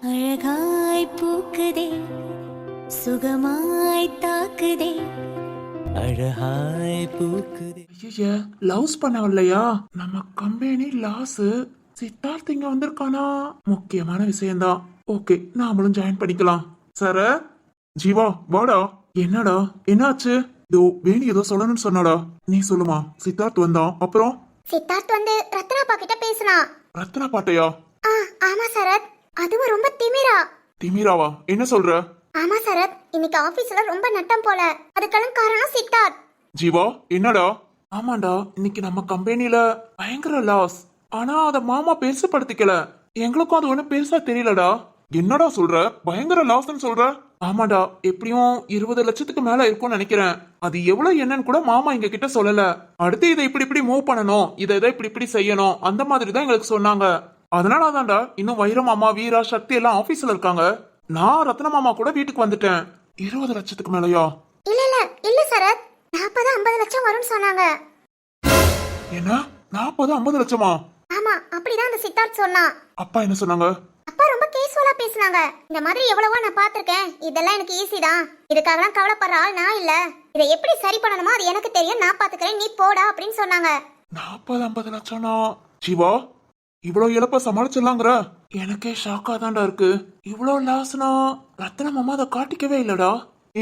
அழகாய் பூக்குதே சுகமாய் தாக்குதே அழகாய் பூக்குதே. ஐய லவ்ஸ் பண்ணவில்லையா நம்ம கம்பெனி லாஸ். சித்தார்த் இங்க வந்திருக்கானா? முக்கியமான விஷயம்தான். ஓகே, நாமளும் ஜாயின் பண்ணிக்கலாம். சார ஜீவா வாடா. என்னடா என்னாச்சு? இதோ வேணி ஏதோ சொல்லணும்னு சொன்னாடா. நீ சொல்லுமா. சித்தார்த் வந்தான். அப்புறம் சித்தார்த் வந்து ரத்னாப்பா கிட்ட பேசினா. ரத்னா பாட்டையா? ஆமா சரத், அதுவும் ரொம்ப திமிரா. திமிராவா? என்ன சொல்ற? ஆமா சரத், இன்னைக்கு ஆபீஸ்ல ரொம்ப நட்டம் போல. அதுக்கெல்லாம் காரணம் சித்தார்த். ஜீவா என்னடா? ஆமாண்டா, இன்னைக்கு நம்ம கம்பெனில பயங்கர லாஸ். ஆனா அத மாமா பெருசுப்படுத்திக்கல. எங்களுக்கும் அது ஒண்ணு பெருசா தெரியலடா. என்னடா சொல்ற? பயங்கர லாஸ்ன்னு சொல்ற? ஆமாடா, எப்படியும் 20 லட்சத்துக்கு மேல இருக்கும்னு நினைக்கிறேன். அது எவ்வளவு என்னன்னு கூட மாமா எங்க கிட்ட சொல்லல. அடுத்து இதை இப்படி மூவ் பண்ணணும், இதை இப்படி செய்யணும், அந்த மாதிரி தான் எங்களுக்கு சொன்னாங்க. அதனாலதான்டா இன்னும் வைர மாமா, வீரா, சக்தி எல்லாம் ஆபீஸ்ல இருக்காங்க. நான் ரத்ன மாமா கூட வீட்டுக்கு வந்துட்டேன். 20 லட்சத்துக்கு மேலயா? இல்ல சரத், 40-50 லட்சம் வரும்னு சொன்னாங்க. என்ன 40-50 லட்சமா? ஆமா, அப்படிதான் அந்த சித்தார்த் சொன்னான். அப்பா என்ன சொன்னாங்க? அப்பா ரொம்ப கேஷுவலா பேசினாங்க. இந்த மாதிரி எவ்வளவோ நான் பாத்திருக்கேன், இதெல்லாம் எனக்கு ஈஸி தான், இதுக்காகலாம் கவலைப்படுற ஆள் நான் இல்ல. இதை எப்படி சரி பண்ணணுமோ அது எனக்கு தெரியும், நான் பாத்துக்கிறேன், நீ போடா அப்படின்னு சொன்னாங்க. 40-50 லட்சம்னா ஜீவா இவ்வளவு இழப்ப சமாளிச்சிடலாங்கிற? எனக்கே ஷாக்கா தான்டா இருக்கு. இவ்வளவு லாஸ்னா ரத்ன மாமா அதை காட்டிக்கவே இல்லடா.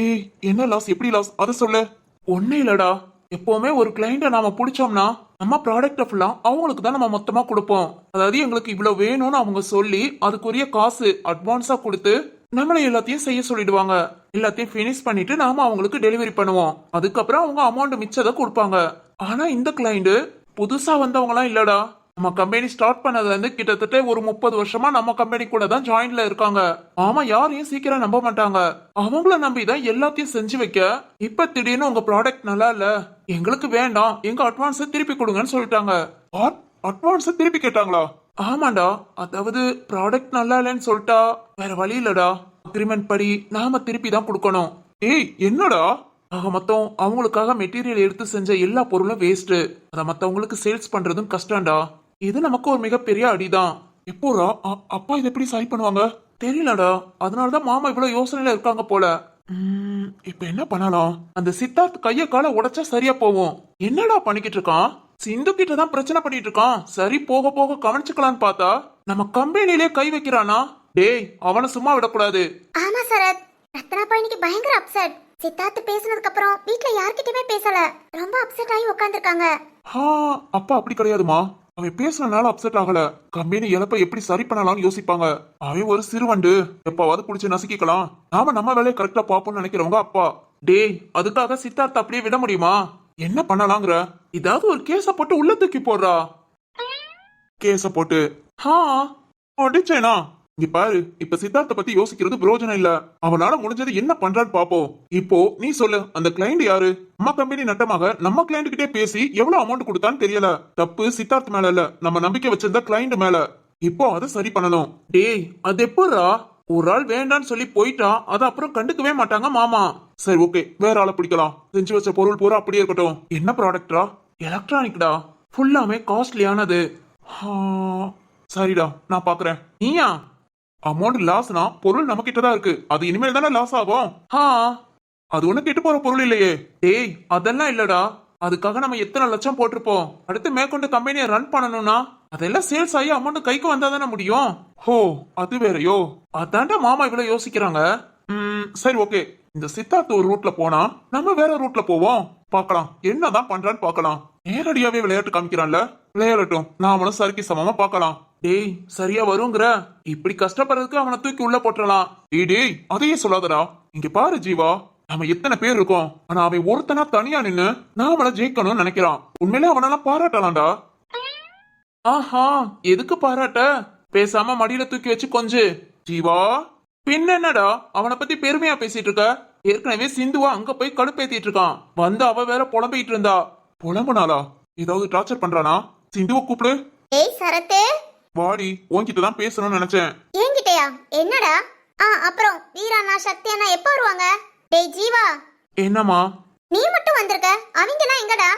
ஏய் என்ன லாஸ்? எப்படி லாஸ்? அதை சொல்லு. ஒன்னே இல்லடா, எப்பவுமே ஒரு கிளைண்ட நாம பிடிச்சோம்னா நம்ம ப்ராடக்ட் ஃபுல்லா அவங்களுக்கு தான் நம்ம மொத்தமா கொடுப்போம். அதாவது எங்களுக்கு இவ்வளவு வேணும்னு அவங்க சொல்லி அதுக்குரிய காசு அட்வான்ஸா கொடுத்து நம்மள எல்லாத்தையும் செய்ய சொல்லிடுவாங்க. எல்லாத்தையும் பினிஷ் பண்ணிட்டு நாம அவங்களுக்கு டெலிவரி பண்ணுவோம். அதுக்கப்புறம் அவங்க அமௌண்ட் மிச்சத்தை கொடுப்பாங்க. ஆனா இந்த கிளைண்ட் புதுசா வந்தவங்க எல்லாம் இல்லடா. நம்ம கம்பெனி ஸ்டார்ட் பண்ணதுல இருந்து கிட்டத்தட்ட ஒரு 30 வருஷமா நம்ம கம்பெனி கூட தான் ஜாயின்ல இருக்காங்க. ஆமா, யாரையும் சீக்கிரம் நம்ப மாட்டாங்க. அவங்கள நம்பிதான் எல்லாத்தையும் செஞ்சு வைக்க, இப்ப திடீர்னு உங்க ப்ராடக்ட் நல்லா இல்ல, எங்களுக்கு வேண்டாம், எங்க அட்வான்ஸ் திருப்பி கொடுங்கன்னு சொல்லிட்டாங்க. அட்வான்ஸ் திருப்பி கேட்டாங்களா? ஆமாண்டா, அதாவது ப்ராடக்ட் நல்லா இல்லைன்னு சொல்லிட்டா வேற வழி இல்லடா. அக்ரிமெண்ட் படி நாம திருப்பி தான் கொடுக்கணும். ஏய் என்னடா? ஆக மொத்தம் அவங்களுக்காக மெட்டீரியல் எடுத்து செஞ்ச எல்லா பொருளும் வேஸ்ட். அத மத்தவங்களுக்கு சேல்ஸ் பண்றதும் கஷ்டம்டா. இது நமக்கு ஒரு மிகப்பெரிய அடிதான். எப்போடா அப்பா இதை எப்படி சரி பண்ணுவாங்க தெரியலடா. அதனாலதான் மாமா இவ்வளவு யோசனையில இருக்காங்க போல. இப்ப என்ன பண்ணலாம்? அந்த சித்தார்த் கைய கால உடைச்சா சரியா போவோம். என்னடா பண்ணிக்கிட்டு இருக்கான்? சிந்து கிட்ட தான் பிரச்சனை பண்ணிட்டு இருக்கான். சரி போக போக கவனிச்சுக்கலான்னு பார்த்தா நம்ம கம்பெனிலே கை வைக்கிறானா? டேய் அவனை சும்மா விடக்கூடாது. ஆமா சரத், ரத்னாப்பா இன்னைக்கு பயங்கர அப்செட். சித்தார்த் பேசினதுக்கு அப்புறம் வீட்ல யார்கிட்டயுமே பேசல, ரொம்ப அப்செட் ஆகி உட்கார்ந்திருக்காங்க. அப்பா அப்படி கிடையாதுமா. அவன் பேசுறதுனால அப்செட் ஆகல. கம்பெனி இழப்ப எப்படி சரி பண்ணலாம்னு யோசிப்பாங்க. அவன் ஒரு சிறுவண்டு, எப்பாவது புடிச்சு நசுக்கிக்கலாம். நாம நம்ம வேலையை கரெக்டா பாப்போம்னு நினைக்கிறவங்க அப்பா. டேய் அதுக்காக சித்தார்த்த அப்படியே விட முடியுமா? என்ன பண்ணலாங்கிற? ஏதாவது ஒரு கேஸ போட்டு உள்ள தூக்கி போடுறா. கேஸ போட்டு அடிச்சேனா? இங்க பாரு, இப்ப சித்தார்த்த பத்தி யோசிக்கிறது பிரயோஜனம் இல்ல. அவனால முடிஞ்சது என்ன பண்றான்னு பாப்போம். இப்போ நீ சொல்லு, அந்த கிளைண்ட் யாரு? நம்ம கம்பெனி நட்டமாக நம்ம கிளைண்ட் கிட்டே பேசி எவ்வளவு அமௌண்ட் கொடுத்தான்னு தெரியல. தப்பு சித்தார்த் மேல இல்ல, நம்ம நம்பிக்கை வச்சிருந்த கிளைண்ட் மேல. இப்போ அதை சரி பண்ணணும். டேய் அது எப்படா? ஒரு ஆள் வேண்டான்னு சொல்லி போயிட்டா அதை அப்புறம் கண்டுக்கவே மாட்டாங்க மாமா. சரி ஓகே, வேற ஆளை பிடிக்கலாம். செஞ்சு வச்ச பொருள் பூரா அப்படியே இருக்கட்டும். என்ன ப்ராடக்டா? எலக்ட்ரானிக்டா, ஃபுல்லாமே காஸ்ட்லியானது. சரிடா நான் பாக்குறேன். நீயா? அமௌண்ட் லாஸ்னா பொருள் நம்ம கிட்டதான் இருக்கு, அது இனிமேல் தானே லாஸ் ஆகும். அது ஒண்ணு கெட்டு போற பொருள் இல்லையே. டேய் அதெல்லாம் இல்லடா, அதுக்காக நம்ம எத்தனை லட்சம் போட்டிருப்போம். அடுத்து மேற்கொண்டு கம்பெனியை ரன் பண்ணணும்னா அதெல்லாம் சேல்ஸ் ஆகி அமௌண்ட் கைக்கு வந்தா தானே முடியும். ஹோ அது வேறையோ? அதான்டா மாமா இவ்வளவு யோசிக்கிறாங்க. சரி ஓகே, இந்த சித்தார்த் ஒரு ரூட்ல போனா நம்ம வேற ரூட்ல போவோம். பாக்கலாம் என்னதான் பண்றான்னு பாக்கலாம். நேரடியாவே விளையாட்டு காமிக்கிறான்ல, விளையாடட்டும், நாமளும் சரிக்கு சமமா பாக்கலாம். டேய் சரியா வருங்கிற? இப்படி கஷ்டப்படுறதுக்கு அவனை தூக்கி உள்ள போட்டுறலாம். டேய் அதையே சொல்லாதடா. இங்க பாரு ஜீவா, நம்ம எத்தனை பேர் இருக்கோம், ஆனா அவன் ஒருத்தனா தனியா நின்னு நாமள ஜெயிக்கணும்னு நினைக்கிறான். உண்மையிலே அவனெல்லாம் பாராட்டலாம்டா. ஆஹா எதுக்கு பாராட்ட? பேசாம மடியில தூக்கி வச்சு கொஞ்சு. ஜீவா பின் என்னடா அவனை பத்தி பெருமையா பேசிட்டு இருக்க? ஏற்கனவே சிந்துவா அங்க போய் கடுப்பேத்திட்டு இருக்கான். வந்து அவ வேற புலம்பிட்டு இருந்தா. புலம்புனாளா? ஏதாவது டார்ச்சர் பண்றானா? சிந்துவ கூப்பிடு. ஏய் சரத்தே, வாடி, உன்கிட்ட தான் பேசணும்னு நினைச்சேன். என்கிட்டயா? என்னடா? அப்புறம் வீராண்ணா சக்தி அண்ணா எப்ப வருவாங்க? டேய் ஜீவா. என்னம்மா? நீ மட்டும் வந்திருக்க, அவங்கலாம் எங்கடா?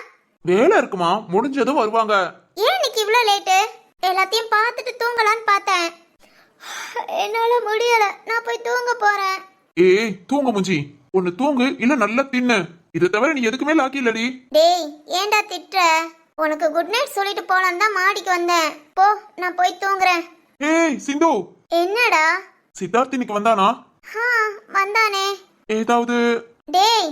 வேலை இருக்குமா, முடிஞ்சதும் வருவாங்க. ஏன் இன்னைக்கு இவ்ளோ லேட்டு? எல்லாத்தையும் பார்த்துட்டு தூங்கலான்னு பார்த்தேன். என்னால முடியல, நான் போய் தூங்க போறேன். ஏய் தூங்க முஞ்சி, ஒன்னு தூங்கு இல்ல நல்லா தின்னு. இதை தவிர நீ எதுக்குமே லாக்கி இல்லடி. டேய் ஏன்டா திட்டுற? உனக்கு குட் நைட் சொல்லிட்டு போலான்னு தான் மாடிக்கு வந்தேன். போ, நான் போய் தூங்குறேன். ஏய் சிந்து, என்னடா? சித்தார்த் இன்னைக்கு வந்தானா? வந்தானே. ஏதாவது? டேய்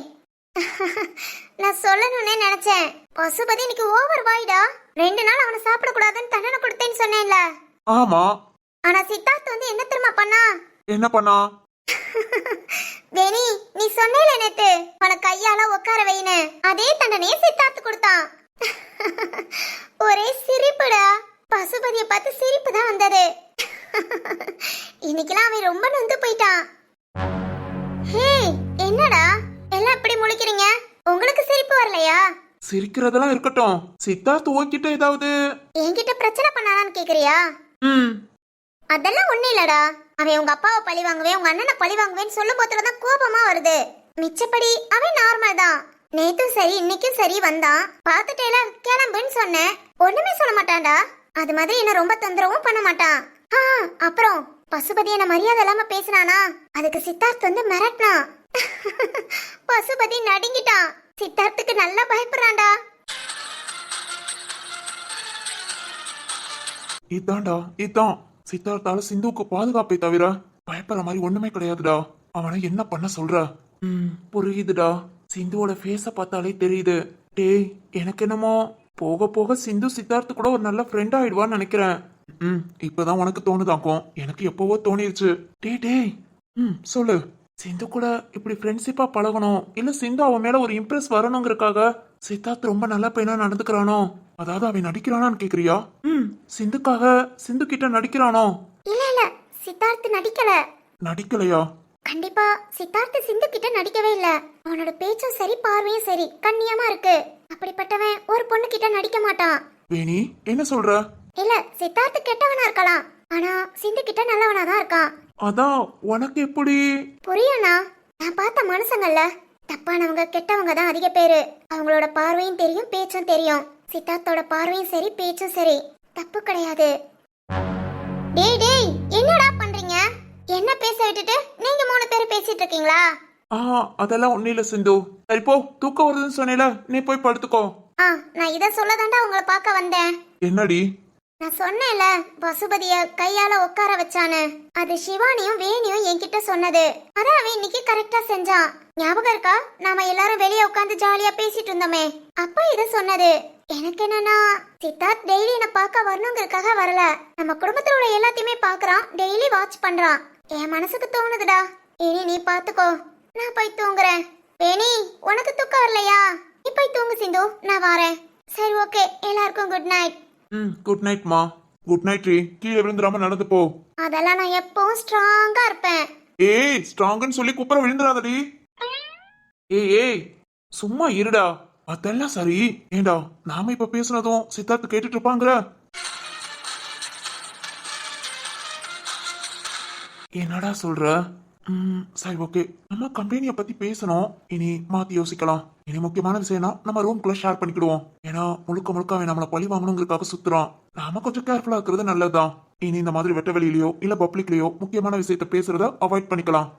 நான் சொல்லணும்னே நினைச்சேன். பசுபதி இன்னைக்கு ஓவர் வாய்டா. 2 நாள் அவனை சாப்பிட கூடாதுன்னு தண்டனை கொடுத்தேன்னு சொன்னேன்ல. ஆமா. ஆனா சித்தார்த் வந்து என்ன தெரியுமா பண்ணா? என்ன பண்ணா? வேணி, நீ சொன்னேல நேத்து அவனை கையால உட்கார வைன்னு, அதே தண்டனையே சித்தார்த் கொடுத்தான். ஒரே சிரிப்புடா. பசுபதியை பார்த்து சிரிப்பு தான் வந்தது. இன்னைக்கெல்லாம் அவன் ரொம்ப நொந்து போயிட்டான். ஹே என்னடா எல்லாம் இப்படி முழிக்கிறீங்க? உங்களுக்கு சிரிப்பு வரலையா? சிரிக்கிறதெல்லாம் இருக்கட்டும், சித்தார்த் உன்கிட்ட ஏதாவது என்கிட்ட பிரச்சனை பண்ணானான்னு கேக்குறியா? அதெல்லாம் ஒண்ணு இல்லடா. அவன் உங்க அப்பாவை பழி வாங்குவேன், உங்க அண்ணனை பழி வாங்குவேன்னு சொல்லும் போதுலதான் கோபமா வருது. மிச்சப்படி அவன் நார்மல் தான். நேத்தும் சரி இன்னைக்கும் சரி வந்தான். பாத்துட்டேல கிளம்புன்னு சொன்னேன், ஒண்ணுமே சொல்ல மாட்டான்டா. அது மாதிரி என்ன ரொம்ப தொந்தரவும் பண்ண மாட்டான். அப்புறம் பசுபதி என்ன மரியாதை இல்லாம பேசினானா, அதுக்கு சித்தார்த் வந்து மிரட்டினான். பசுபதி நடுங்கிட்டான். சித்தார்த்துக்கு நல்லா பயப்படுறான்டா. இதான் சித்தார்த்தால சிந்துவுக்கு பாதுகாப்பை தவிர பயப்படுற மாதிரி ஒண்ணுமே கிடையாதுடா. அவனை என்ன பண்ண சொல்ற? புரியுதுடா. சிந்துவோட ஃபேஸ பார்த்தாலே தெரியுது. டேய் எனக்கு என்னமோ போக போக சிந்து சித்தார்த்து கூட ஒரு நல்ல ஃப்ரெண்ட் ஆயிடுவான்னு நினைக்கிறேன். இப்பதான் உனக்கு தோணுதாக்கும், எனக்கு எப்பவோ தோணிருச்சு. டேய் சொல்லு. சிந்து கூட இப்படி ஃப்ரெண்ட்ஷிப்பா பழகணும், இல்ல சிந்து அவன் மேல ஒரு இம்ப்ரெஸ் வரணுங்கிறக்காக சித்தார்த் ரொம்ப நல்ல பையனா நடந்துக்கிறானோ? அதாவது அவன் நடிக்கிறானான்னு கேக்குறியா? சிந்துக்காக சிந்து கிட்ட நடிக்கிறானோ? இல்ல சித்தார்த் நடிக்கல. நடிக்கலையா? கண்டிப்பா சித்தார்த் சிந்து கிட்ட நடிக்கவே இல்ல. அவனோட பேச்சும் சரி பார்வையும் சரி கண்ணியமா இருக்கு. அப்படிப்பட்டவன் ஒரு பொண்ணு கிட்ட நடிக்க மாட்டான். வேணி என்ன சொல்ற? இல்ல சித்தார்த் கெட்டவனா இருக்கலாம், ஆனா சிந்து கிட்ட நல்லவனா தான் இருக்கான். அதான் உனக்கு எப்படி புரியும்னா? நான் பார்த்த மனுஷங்கள்ல தப்பானவங்க கெட்டவங்க தான் அதிக பேரு. அவங்களோட பார்வையும் தெரியும் பேச்சும் தெரியும். சித்தார்த்தோட பார்வையும் சரி பேச்சும் சரி தப்பு கிடையாது. டேய் என்னடா பண்றீங்க? என்ன பேச விட்டுட்டு நீங்க 3 பேர் பேசிட்டு இருக்கீங்களா? அதெல்லாம் ஒண்ணு இல்ல சிந்து. சரி போ, தூக்கம் வருதுன்னு சொன்னேல, நீ போய் படுத்துக்கோ. நான் இத சொல்லதாண்டா உங்களை பார்க்க வந்தேன். என்னடி? நான் சொன்னேன்ல பசுபதிய கையால உட்கார வச்சானு, அது சிவானியும் வேணியும் என்கிட்ட சொன்னது. அதான் அவன் இன்னைக்கு கரெக்டா செஞ்சான். ஞாபகம் இருக்கா? நாம எல்லாரும் வெளியே உட்காந்து ஜாலியா பேசிட்டு இருந்தோமே, அப்ப இத சொன்னது. எனக்கு என்னன்னா, சித்தார்த் டெய்லி என்ன பார்க்க வரணுங்கிறதுக்காக வரல, நம்ம குடும்பத்துல உள்ள எல்லாத்தையுமே பாக்குறான், டெய்லி வாட்ச் பண்றான். என் மனசுக்கு தோணுதுடா. இனி நீ பாத்துக்கோ, நான் போய் தூங்குறேன். வேணி உனக்கு தூக்கம் வரலையா? நீ போய் தூங்கு சிந்து, நான் வரேன். சரி ஓகே, எல்லாருக்கும் குட் நைட். குட் நைட் மா. குட் நைட் ரீ. கீழே விழுந்துடாம நடந்து போ. அதெல்லாம் நான் எப்பவும் ஸ்ட்ராங்கா இருப்பேன். ஏய் ஸ்ட்ராங்னு சொல்லி குப்புற விழுந்துடாதடி. ஏய் சும்மா இருடா. அதெல்லாம் சரி. ஏண்டா நாம இப்ப பேசுனதும் சித்தார்த்து கேட்டுட்டு இருப்பாங்கிற? என்னடா சொல்ற? சரி ஓகே, நம்ம கம்பெனியை பத்தி பேசணும். இனி மாத்தி யோசிக்கலாம். இனி முக்கியமான விஷயம்னா நம்ம ரூம்குள்ள ஷேர் பண்ணிக்கிடுவோம். ஏன்னா முழுக்க அவன் நம்மள பழி வாங்கணுங்கிறதுக்காக சுத்துறான். நாம கொஞ்சம் கேர்ஃபுல்லா இருக்கிறது நல்லதுதான். இனி இந்த மாதிரி வெட்ட வெளியிலயோ இல்ல பப்ளிக்லயோ முக்கியமான விஷயத்த பேசுறத அவாய்ட் பண்ணிக்கலாம்.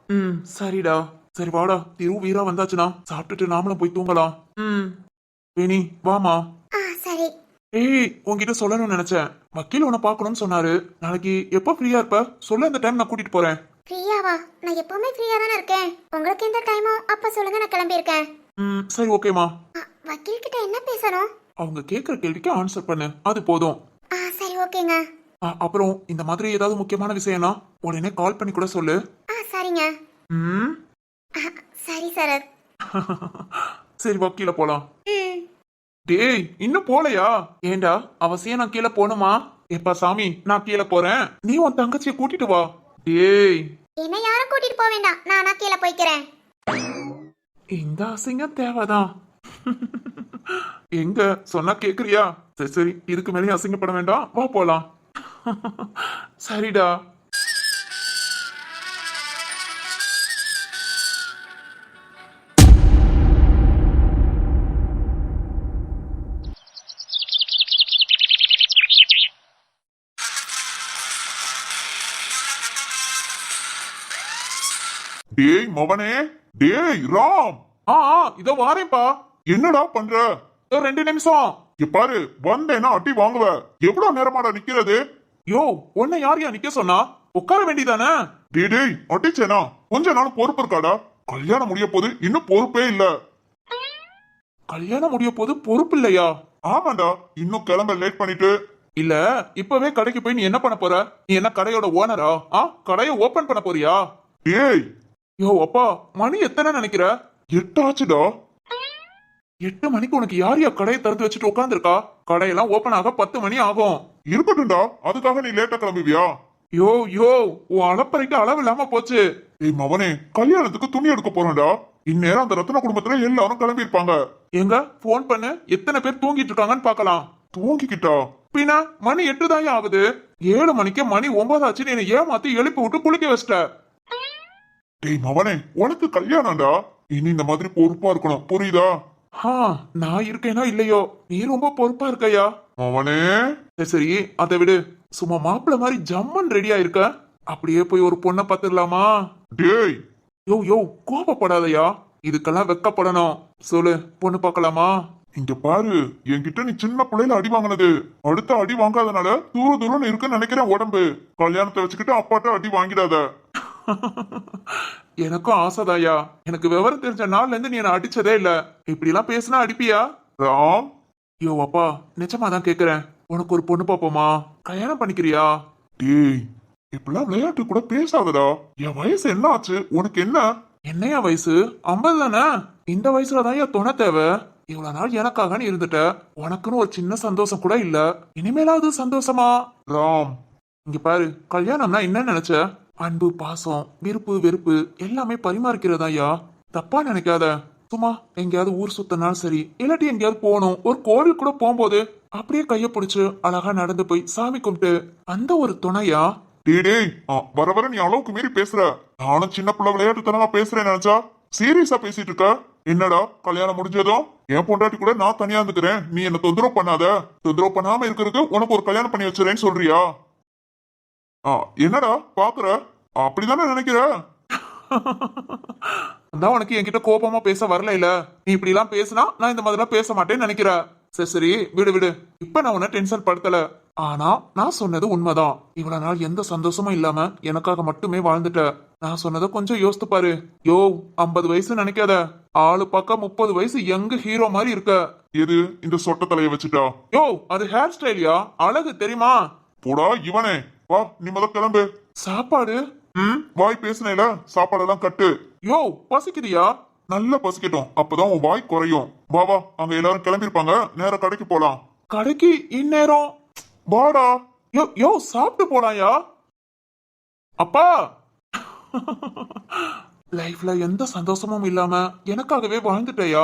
சரிடா. சரி வாடா, திரு வீரா வந்தாச்சுனா சாப்பிட்டுட்டு நாமளும் போய் தூங்கலாம். வேணி வாமா. சரி. ஏய் உன்கிட்ட சொல்லணும்னு நினைச்சேன். வக்கீல் உன்னை பாக்கணும்னு சொன்னாரு. நாளைக்கு எப்ப ஃப்ரீயா இருப்ப சொல்ல, அந்த டைம் நான் கூட்டிட்டு போறேன். ஃப்ரீயாவா? நான் எப்பவுமே ஃப்ரீயா தானே இருக்கேன். உங்களுக்கு எந்த டைமோ அப்ப சொல்லுங்க, நான் கிளம்பி இருக்கேன். சரி ஓகேமா. வக்கீல் கிட்ட என்ன பேசணும்? அவங்க கேக்குற கேள்விக்கு ஆன்சர் பண்ணு, அது போதும். சரி ஓகேங்க. அப்புறம் இந்த மாதிரி ஏதாவது முக்கியமான விஷயம்னா உடனே கால் பண்ணி கூட சொல்லு. சரிங்க. சரி சார். சரி வக்கீல போலாம். டேய் இன்னும் போலையா? ஏண்டா அவசியம் நான் கீழே போணுமா? எப்பா சாமி, நான் கீழே போறேன், நீ உன் தங்கச்சியை கூட்டிட்டு வா. டேய் என்ன யாரும் கூட்டிட்டு போக வேண்டாம், நானா கீழே போய்க்கிறேன். இந்த அசிங்கம் தேவைதான். எங்க சொன்னா கேக்குறியா? சரி இதுக்கு மேலேயும் அசிங்கப்பட வேண்டாம், வா போலாம். சரிடா. டேய் மவனே, டேய் ராம், இதோ வாரேன்பா. என்னடா பண்ற? இதோ 2 நிமிஷம். இங்க பாரு, வந்தேன்னா அடி வாங்குவ. எவ்வளவு நேரமாடா நிக்கிறது? யோ, உன்னை யாரையா நிக்க சொன்னா? உட்கார வேண்டியதானே? டேய் அடிச்சேனா? கொஞ்ச நாள் பொறுப்பு இருக்காடா? கல்யாணம் முடிய போது இன்னும் பொறுப்பே இல்ல. கல்யாணம் முடிய போது பொறுப்பு இல்லையா? ஆமாண்டா, இன்னும் கிளம்ப லேட் பண்ணிட்டு. இல்ல, இப்பவே கடைக்கு போய் நீ என்ன பண்ண போற? நீ என்ன கடையோட ஓனரா? கடையை ஓபன் பண்ண போறியா? டேய், யோ அப்பா, மணி எத்தனை நினைக்கிற? 8 ஆச்சுடா. 8 மணிக்கு உனக்கு யாரையா கடையை திறந்து வச்சுட்டு உட்காந்துருக்கா? கடையெல்லாம் ஓபன் ஆக 10 மணி ஆகும். இருக்கட்டும்டா, அதுக்காக நீ லேட்டா கிளம்புவியா? யோ உன் அளப்பறைக்கு அளவு இல்லாம போச்சு. ஏய் மவனே, கல்யாணத்துக்கு துணி எடுக்க போறேன்டா. இந்நேரம் அந்த ரத்ன குடும்பத்துல எல்லாரும் கிளம்பி இருப்பாங்க. எங்க போன் பண்ணு, எத்தனை பேர் தூங்கிட்டு இருக்காங்கன்னு பாக்கலாம். தூங்கிக்கிட்டா? பின்ன மணி 8 தான் ஆகுது. 7 மணிக்கு மணி 9 ஆச்சு. நீ ஏமாத்தி எழுப்பி விட்டு குளிக்க வச்சிட்ட. டேய் மவனே, உனக்கு கல்யாணம்டா. இனி இந்த மாதிரி பொறுப்பா இருக்கணும், புரியுதா? நான் இருக்கேனோ இல்லையோ, நீ ரொம்ப பொறுப்பா இருக்கையா. மவனே, சரி அதை விடு. சும்மா மாப்பிள்ள மாதிரி ஜம்மன் ரெடியா இருக்க. அப்படியே போய் ஒரு பொண்ணை பாத்துடலாமா? டேய் யோ கோபப்படாதயா, இதுக்கெல்லாம் வெக்கப்படணும். சொல்லு, பொண்ணு பார்க்கலாமா? இங்க பாரு, என்கிட்ட நீ சின்ன பிள்ளையில அடி வாங்கினது. அடுத்த அடி வாங்காதனால தூரம் இருக்குன்னு நினைக்கிறேன் உடம்பு. கல்யாணத்தை வச்சுக்கிட்டு அப்பாட்ட அடி வாங்கிடாத. எனக்கும் ஆசைதாயா. எனக்கு விவரம் தெரிஞ்ச நாள்ல இருந்து நீ என்ன அடிச்சதே இல்ல. இப்படி எல்லாம் பேசினா அடிப்பியா? ராம், யோ அப்பா, நிஜமா தான் கேக்குறேன். உனக்கு ஒரு பொண்ணு பாப்போமா? கல்யாணம் பண்ணிக்கிறியா? டேய் இப்பெல்லாம் விளையாட்டு கூட பேசாதடா. என் வயசு என்ன ஆச்சு உனக்கு? என்ன என்னையா வயசு? 50 தானே? இந்த வயசுலதான் என் துணை தேவை. இவ்வளவு நாள் எனக்காக நீ இருந்துட்ட. உனக்குன்னு ஒரு சின்ன சந்தோஷம் கூட இல்ல. இனிமேலாவது சந்தோஷமா? ராம், இங்க பாரு, கல்யாணம்னா என்ன நினைச்ச? அன்பு, பாசம், விருப்பு வெறுப்பு எல்லாமே பரிமாறிக்கிறதாயா. தப்பா நினைக்காத. சும்மா எங்கேயாவது ஊர் சுத்தினாலும் சரி, இல்லாட்டி எங்கேயாவது போகணும், ஒரு கோவில் கூட போகும்போது அப்படியே கைய பிடிச்சு அழகா நடந்து போய் சாமி கும்பிட்டு அந்த ஒரு துணையா. டேய் வர வர நீ அளவுக்கு மீறி பேசுற. நானும் சின்ன பிள்ளை விளையாட்டுத்தனமா பேசுறேன் நினைச்சா சீரியஸா பேசிட்டு இருக்க. என்னடா, கல்யாணம் முடிஞ்சதும் என் பொண்டாட்டி கூட நான் தனியா இருந்துக்கிறேன், நீ என்ன தொந்தரவு பண்ணாத. தொந்தரவு பண்ணாம இருக்கிறதுக்கு உனக்கு ஒரு கல்யாணம் பண்ணி வச்சுறேன்னு சொல்றியா? என்னடா பாக்குற? அப்படிதானே நினைக்கிற? அதான் உனக்கு என்கிட்ட கோபமா பேச வரல இல்ல. நீ இப்படி எல்லாம் பேசினா நான் இந்த மாதிரிலாம் பேச மாட்டேன்னு நினைக்கிற. சரி விடு. இப்ப நான் உன்ன டென்ஷன் படுத்தல. ஆனா நான் சொன்னது உண்மைதான். இவ்வளவு நாள் எந்த சந்தோஷமும் இல்லாம எனக்காக மட்டுமே வாழ்ந்துட்ட. நான் சொன்னதை கொஞ்சம் யோசித்து பாரு. 50 வயசு நினைக்காத. ஆளு பக்கம் 30 வயசு யங் ஹீரோ மாதிரி இருக்க. எது இந்த சொட்ட தலைய வச்சுட்டா? அது ஹேர் ஸ்டைலியா? அழகு தெரியுமா? போடா இவனே, வா நீ முத கிளம்பு. சாப்பாடு? வாய் பேசுனேல, சாப்பாடெல்லாம் கட்டு. பசிக்குதியா? நல்லா பசிக்கட்டும், அப்பதான் உன் வாய் குறையும். வா அங்க எல்லாரும் கிளம்பிருப்பாங்க, நேரா கடைக்கு போலாம். கடைக்கு இந்நேரம்? வாடா. சாப்பிட்டு போலாயா? அப்பா, லைஃப்ல எந்த சந்தோஷமும் இல்லாம எனக்காகவே வாழ்ந்துட்டயா.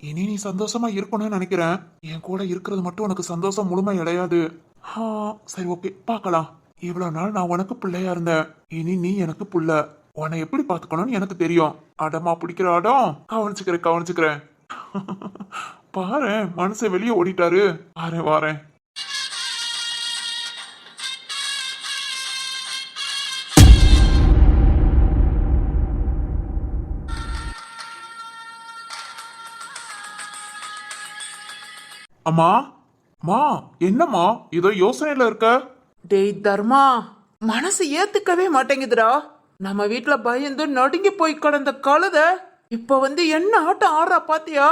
இனி நீ சந்தோஷமா இருக்கணும்னு நினைக்கிறேன். என் கூட இருக்கிறது மட்டும் உனக்கு சந்தோஷம் முழுமை அடையாது. சரி ஓகே, பார்க்கலாம். இவ்வளவு நாள் நான் உனக்கு பிள்ளையா இருந்தேன். இனி நீ எனக்கு புள்ள. உன்னை எப்படி பாத்துக்கணும்னு எனக்கு தெரியும். அடமா பிடிக்கிற அடம் கவனிச்சுக்கிறேன். பாரு, மனுஷன் வெளியே ஓடிட்டாரு. வாரேன். அம்மா, என்னம்மா இதோ யோசனையில இருக்க? டேய் தர்மா, மனசு ஏத்துக்கவே மாட்டேங்குதுடா. நம்ம வீட்டுல பயந்து நடுங்கி போய் கிடந்த கழுத இப்ப வந்து என்ன ஆட்டம் ஆடுறா பாத்தியா?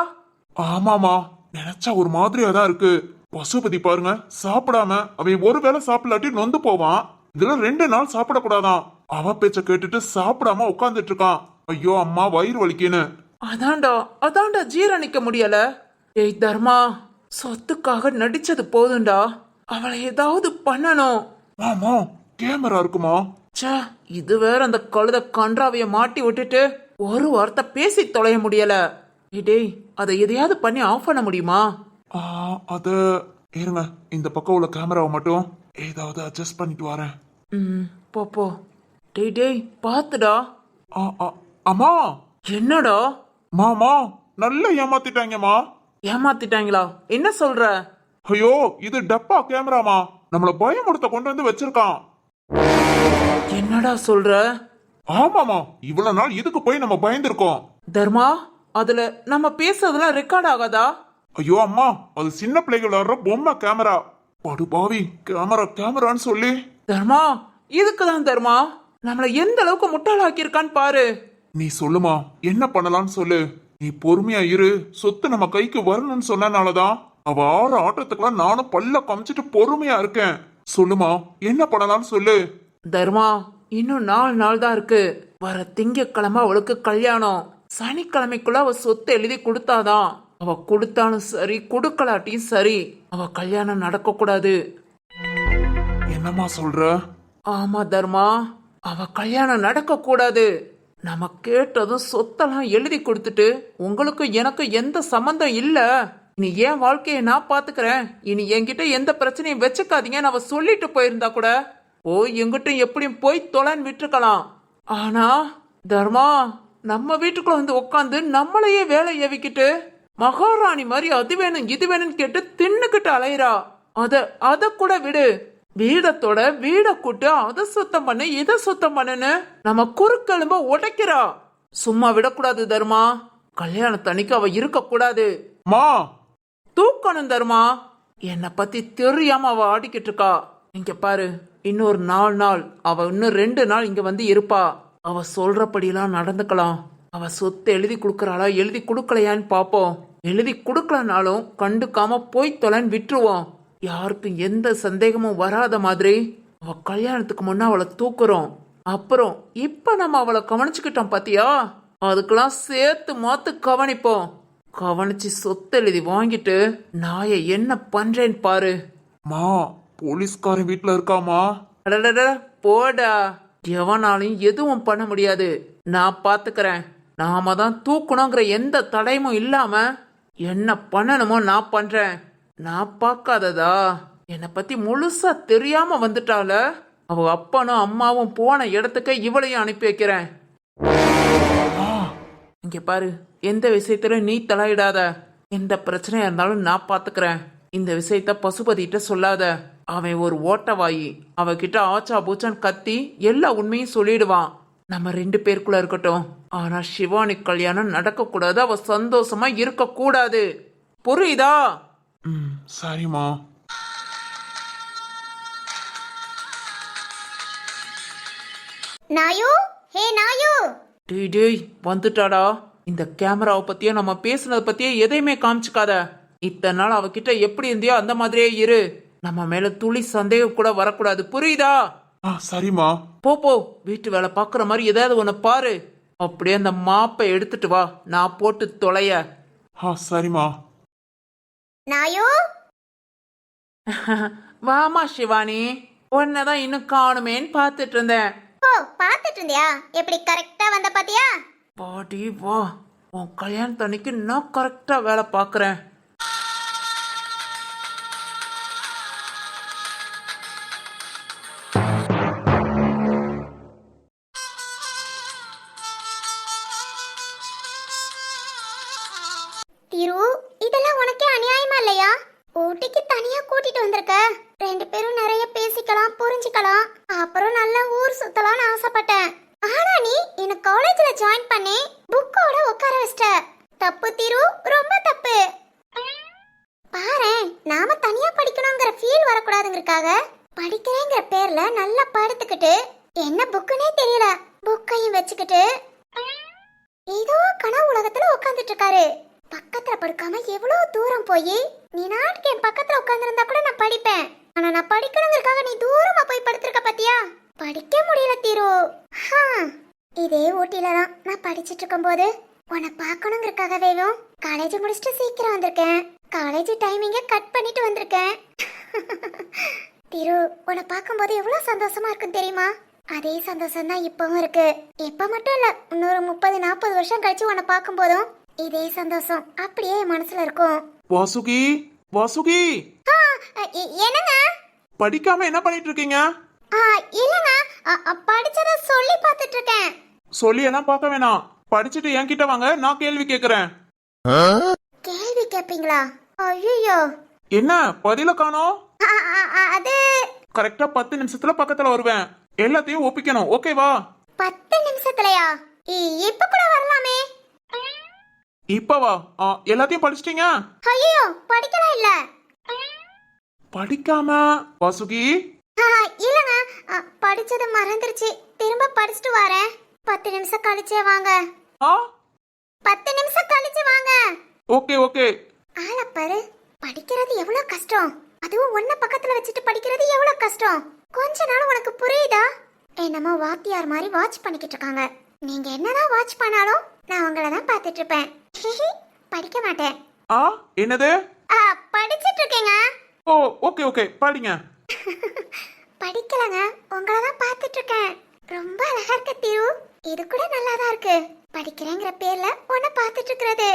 ஆமாமா, நினைச்சா ஒரு மாதிரியா தான் இருக்கு. பசுபதி பாருங்க, சாப்பிடாம அவன் ஒருவேளை சாப்பிடலாட்டி நொந்து போவான். இதுல 2 நாள் சாப்பிடக்கூடாதான். அவ பேச்ச கேட்டுட்டு சாப்பிடாம உட்கார்ந்துட்டு இருக்கான். ஐயோ அம்மா, வயிறு வலிக்குன்னு. அதான்டா ஜீரணிக்க முடியல. டேய் தர்மா, சொத்துக்காக நடிச்சது போதும்டா. அவளை ஏதாவது பண்ணணும். ஆமா, கேமரா இருக்குமா? ச்சே, இது வேற அந்த கழுத கன்றாவைய மாட்டி விட்டுட்டு ஒரு வார்த்தை பேசி தொலைய முடியல. டேய், அதை எதையாவது பண்ணி ஆஃப் பண்ண முடியுமா? அத இருங்க, இந்த பக்கம் உள்ள கேமராவை மட்டும் ஏதாவது அட்ஜஸ்ட் பண்ணிட்டு வரேன். போ. டேய் பாத்துடா. அம்மா. என்னடா? மாமா, நல்லா ஏமாத்திட்டாங்கம்மா. ஏமாத்திட்டாங்களா? என்ன சொல்ற? ஐயோ, இது டப்பா கேமராமா. நம்மள பயமுடுத்த கொண்டு வந்து வச்சிருக்கான். என்னடா சொல்ற? ஆமாமா, இவ்வளவு நாள் இதுக்கு போய் நம்ம பயந்துருக்கோம். தர்மா, அதுல நம்ம பேசுறதெல்லாம் ரெக்கார்ட் ஆகாதா? ஐயோ அம்மா, அது சின்ன பிள்ளைகள் விளையாடுற பொம்மை கேமரா. படுபாவி, கேமரா கேமரான்னு சொல்லி. தர்மா, இதுக்குதான் தர்மா நம்மள எந்த அளவுக்கு முட்டாளாக்கியிருக்கான்னு பாரு. நீ சொல்லுமா, என்ன பண்ணலாம்னு சொல்லு. நீ பொறுமையா இரு, சொத்து நம்ம கைக்கு வரணும்னு சொன்னனாலதான் அவ ஆற ஆட்டத்துக்குலாம் நானும் பல்ல காமிச்சிட்டு பொறுமையா இருக்கேன். சொல்லுமா, என்ன பண்ணலாம்னு சொல்லு. தர்மா, இன்னும் 4 நாள் தான் இருக்கு. வர திங்கட்கிழமை அவளுக்கு கல்யாணம். சனிக்கிழமைக்குள்ள அவ சொத்தை எழுதி கொடுத்தாதான். அவ கொடுத்தாலும் சரி, கொடுக்கலாட்டியும் சரி, அவ கல்யாணம் நடக்க கூடாது. என்னம்மா சொல்ற? ஆமா தர்மா, அவ கல்யாணம் நடக்க கூடாது. நம்ம கேட்டதும் சொத்தெல்லாம் எழுதி கொடுத்துட்டு உங்களுக்கு எனக்கு எந்த சம்பந்தம் இல்ல, இனி என் வாழ்க்கையை நான் பாத்துக்கிறேன், இனி என்கிட்ட எந்த பிரச்சனையும் வச்சுக்காதீங்கன்னு அவ சொல்லிட்டு போயிருந்தா கூட எங்கிட்ட எப்படியும் போய் தொலைன்னு விட்டுருக்கலாம். ஆனா தர்மா, நம்ம வீட்டுக்குள்ள வந்து உட்காந்து நம்மளையே வேலை ஏவிக்கிட்டு மகாராணி மாதிரி அது வேணும் இது வேணும்னு கேட்டு தின்னுக்கிட்டு அலையிறா. அத கூட விடு, வீடத்தோட வீட கூட்டு அதை சுத்தம் பண்ணு இதை சுத்தம் பண்ணுன்னு நம்ம குறுக்கெலும்ப உடைக்கிறா. சும்மா விடக்கூடாது தர்மா. கல்யாணத்தன்னைக்கு அவ இருக்க கூடாது. மா, தூக்கணும் தர்மா. என்னை பத்தி தெரியாம அவ ஆடிக்கிட்டு இருக்கா. இங்க பாரு, இன்னொரு 4 நாள், அவ இன்னும் 2 நாள் இங்க வந்து இருப்பா. அவ சொல்றபடியெல்லாம் நடந்துக்கலாம். அவ சொத்து எழுதி கொடுக்கறாளா எழுதி கொடுக்கலையான்னு பாப்போம். எழுதி கொடுக்கலனாலும் கண்டுக்காம போய் தொலைன்னு விட்டுருவோம். யாருக்கும் எந்த சந்தேகமும் வராத மாதிரி அவ கல்யாணத்துக்கு முன்ன அவளை தூக்குறோம். அப்புறம் இப்ப நம்ம அவளை கவனிச்சுக்கிட்டோம் பாத்தியா, அதுக்கெல்லாம் சேர்த்து மாத்து கவனிப்போம். கவனிச்சு சொத்து எழுதி வாங்கிட்டு நாய என்ன பண்றேன்னு பாரு. மா, போலீஸ்காரன் வீட்டுல இருக்காமா? அடடட, போடா. எவனாலையும் எதுவும் பண்ண முடியாது, நான் பாத்துக்கிறேன். நாம தான் தூக்கணுங்கிற எந்த தடையும் இல்லாம என்ன பண்ணணுமோ நான் பண்றேன். நான் பார்க்காததா, என்னை பத்தி முழுசா தெரியாம வந்துட்டால, அவ அப்பனும் அம்மாவும் போன இடத்துக்கு இவளையும் அனுப்பி வைக்கிறேன். இங்க பாரு, எந்த விஷயத்துல நீ தலையிடாத. எந்த பிரச்சனையா இருந்தாலும் நான் பாத்துக்கிறேன். இந்த விஷயத்த பசுபதிட்ட சொல்லாத. அவன் ஒரு ஓட்டவாயி. அவகிட்ட ஆச்சா பூச்சான்னு கத்தி எல்லா உண்மையும் சொல்லிடுவான். நம்ம 2 பேருக்குள்ள இருக்கட்டும். ஆனா சிவானி கல்யாணம் நடக்க கூடாது. அவ சந்தோஷமா இருக்க கூடாது. புரியுதா? சரிம்மா. நாயு, ஹே நாயு. டேய் வந்துட்டாடா. இந்த கேமராவை பத்தியோ நம்ம பேசுனத பத்தியோ எதையுமே காமிச்சுக்காத. இத்தனை நாள் அவகிட்ட எப்படி இருந்தியோ அந்த மாதிரியே இரு. நம்ம மேல துளி சந்தேகம் கூட வரக்கூடாது. புரியுதா? சரிம்மா. போ, வீட்டு வேலை பாக்குற மாதிரி ஏதாவது ஒண்ணு பாரு. அப்படியே அந்த மாப்பை எடுத்துட்டு வா, நான் போட்டு தொலைய. சரிம்மா. நாயு, வாமா சிவானி, உன்னதான் இன்னும் காணுமேன்னு பாத்துட்டு இருந்தேன். ஓ பாத்துட்டு இருந்தியா? எப்படி கரெக்டா வந்த பாத்தியா? பாடி வா, உன் கல்யாணத்தன்னைக்கு நான் கரெக்டா வேலை பாக்குறேன். திரு, இதெல்லாம் உனக்கே அநியாயமா இல்லையா? ஊட்டிக்கு தனியா கூட்டிட்டு வந்திருக்க. 2 பேரும் நிறைய பேசிக்கலாம், புரிஞ்சுக்கலாம், அப்புறம் நல்லா ஊர் சுத்தலாம்னு ஆசைப்பட்டேன். ஆனா நீ என்ன காலேஜ்ல ஜாயின் பண்ணி புக்கோட உட்கார வச்சிட்ட. தப்பு திரு, ரொம்ப தப்பு. பாரேன், நாம தனியா படிக்கணுங்கிற ஃபீல் வரக்கூடாதுங்கிறதுக்காக படிக்கிறேங்கிற பேர்ல நல்லா படுத்துக்கிட்டு என்ன புக்குனே தெரியல புக்கையும் வச்சுக்கிட்டு ஏதோ கனவு உலகத்துல உட்காந்துட்டு இருக்காரு. பக்கத்துல படுக்காம எவ்வளவு தூரம் போய் நீ நாட்டுக்கு என் பக்கத்துல உட்கார்ந்திருந்தா கூட நான் படிப்பேன். ஆனா நான் படிக்கணுங்கிறதுக்காக நீ தூரமா போய் படுத்திருக்க பாத்தியா? படிக்க முடியல தீரு. இதே ஊட்டில தான் நான் படிச்சிட்டு இருக்கும் போது உன்னை பார்க்கணுங்கிறதுக்காகவேவும் காலேஜ் முடிச்சுட்டு சீக்கிரம் வந்திருக்கேன். காலேஜ் டைமிங்க கட் பண்ணிட்டு வந்திருக்கேன். திரு, உன்னை பார்க்கும்போது எவ்வளவு சந்தோஷமா இருக்கும் தெரியுமா? அதே சந்தோஷம் தான் இப்பவும் இருக்கு. இப்ப மட்டும் இல்ல, இன்னொரு 30-40 வருஷம் கழிச்சு உன்னை பார்க்கும் போதும் இதே சந்தோஷம் அப்படியே மனசுல இருக்கும். வாசுகி, வாசுகி, என்னங்க? படிக்காம என்ன பண்ணிட்டு இருக்கீங்க? இல்லங்க, படிச்சத சொல்லி பார்த்துட்டு இருக்கேன். சொல்லி எல்லாம் பார்க்க வேணாம், படிச்சுட்டு என்கிட்ட வாங்க, நான் கேள்வி கேக்குறேன். கேள்வி கேப்பீங்களா? ஐயோ, என்ன பதில காணோம்? அது கரெக்டா 10 நிமிஷத்துல பக்கத்துல வருவேன். எல்லாத்தையும் ஒப்பிக்கணும், ஓகேவா? 10 நிமிஷம் வரலையா? இப்ப கூட வரலாமே. இப்பவா? எல்லாத்தையும் படிச்சிட்டீங்க? ஐயோ, படிக்கலாம் இல்ல. படிக்காம வாசுகி? இல்லங்க, படிச்சது மறந்துருச்சு. திரும்ப படிச்சுட்டு வரேன். 10 நிமிஷம் கழிச்சே வாங்க. 10 நிமிஷம் கழிச்சு வாங்க. Okay okay. ஆளப்பாரு, படிக்கிறது எவ்வளவு கஷ்டம். அதுவும் ஒன்ன பக்கத்துல வச்சுட்டு படிக்கிறது எவ்வளவு கஷ்டம். கொஞ்ச நாள் உனக்கு புரியுதா? என்னமோ வாத்தியார் மாதிரி வாட்ச் பண்ணிக்கிட்டு இருக்காங்க. நீங்க என்னதான் வாட்ச் பண்ணாலும் நான் உங்களை தான் பார்த்துட்டு இருப்பேன். படிக்க மாட்டேன். என்னது? படிச்சிட்டு இருக்கேங்க. ஓ ஓகே ஓகே, படிங்க. படிக்கலங்க, உங்களை தான் பார்த்துட்டு இருக்கேன். ரொம்ப அழகா இருக்க திரு. இது கூட நல்லா தான் இருக்கு. படிக்கிறேங்கிற பேர்ல உன்னை பார்த்துட்டு இருக்கிறது.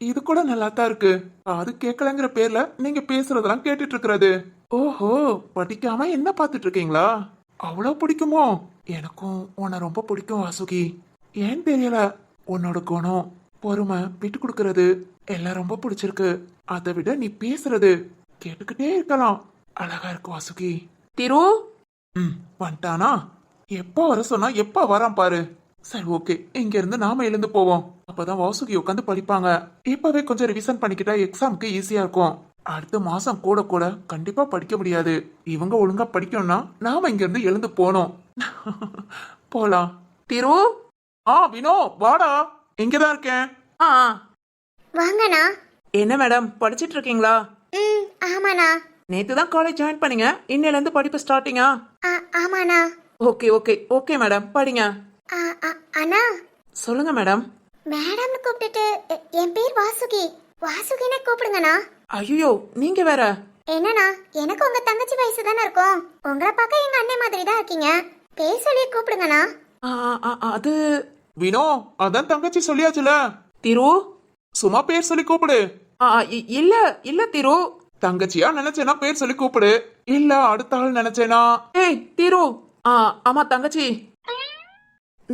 இது கூட நல்லா தான் இருக்கு. அது கேட்கலங்கிற பேர்ல நீங்க பேசுறதெல்லாம் கேட்டுட்டு இருக்கிறது. ஓஹோ, படிக்காம என்ன பார்த்துட்டு இருக்கீங்களா? அவ்வளவு பிடிக்குமோ? எனக்கும் உன்னை ரொம்ப பிடிக்கும் வாசுகி. ஏன் தெரியல, உன்னோட குணம், பொறுமை, விட்டு கொடுக்கறது எல்லாம் ரொம்ப பிடிச்சிருக்கு. அதை விட நீ பேசுறது கேட்டுக்கிட்டே இருக்கலாம். அழகா இருக்கு வாசுகி. திரு வந்துட்டானா? எப்ப வர சொன்னா எப்ப வரான் பாரு. சரி ஓகே, இங்க இருந்து நாம எழுந்து போவோம். அப்பதான் வாசுகி உட்காந்து படிப்பாங்க. இப்பவே கொஞ்சம் ரிவிஷன் பண்ணிக்கிட்டா எக்ஸாமுக்கு ஈஸியா இருக்கும். அடுத்த மாசம் கூட கூட கண்டிப்பா படிக்க முடியாது. இவங்க ஒழுங்கா படிக்கணும்னா நாம இங்க இருந்து எழுந்து போனோம். போலாம். திரு. வினோ வாடா. இங்கதான் இருக்கேன். வாங்கண்ணா. என்ன மேடம், படிச்சிட்டு இருக்கீங்களா? ஆமாண்ணா. நேத்து தான் காலேஜ் ஜாயின் பண்ணீங்க, இன்னையில இருந்து படிப்பு ஸ்டார்டிங்கா? ஆமாண்ணா. ஓகே ஓகே ஓகே மேடம், படிங்க. அண்ணா. சொல்லுங்க மேடம். மேடம்னு கூப்பிட்டுட்டு என் பேர் வாசுகி. வாசுகினே கூப்பிடுங்கண்ணா. ஐயோ, நீங்க வேற. என்னண்ணா, எனக்கு உங்க தங்கச்சி வயசு தானே இருக்கும். உங்களை பார்க்க எங்க அண்ணன் மாதிரி தான் இருக்கீங்க. பேர் சொல்லி கூப்பிடுங்கண்ணா. அது வினோ, அதான் தங்கச்சி சொல்லியாச்சுல. திரு. சும்மா பேர் சொல்லி கூப்பிடு. இல்ல இல்ல திரு. தங்கச்சியா நினைச்சேனா பேர் சொல்லி கூப்பிடு. இல்ல அடுத்த ஆள் நினைச்சேனா. ஏய் திரு. ஆமா தங்கச்சி,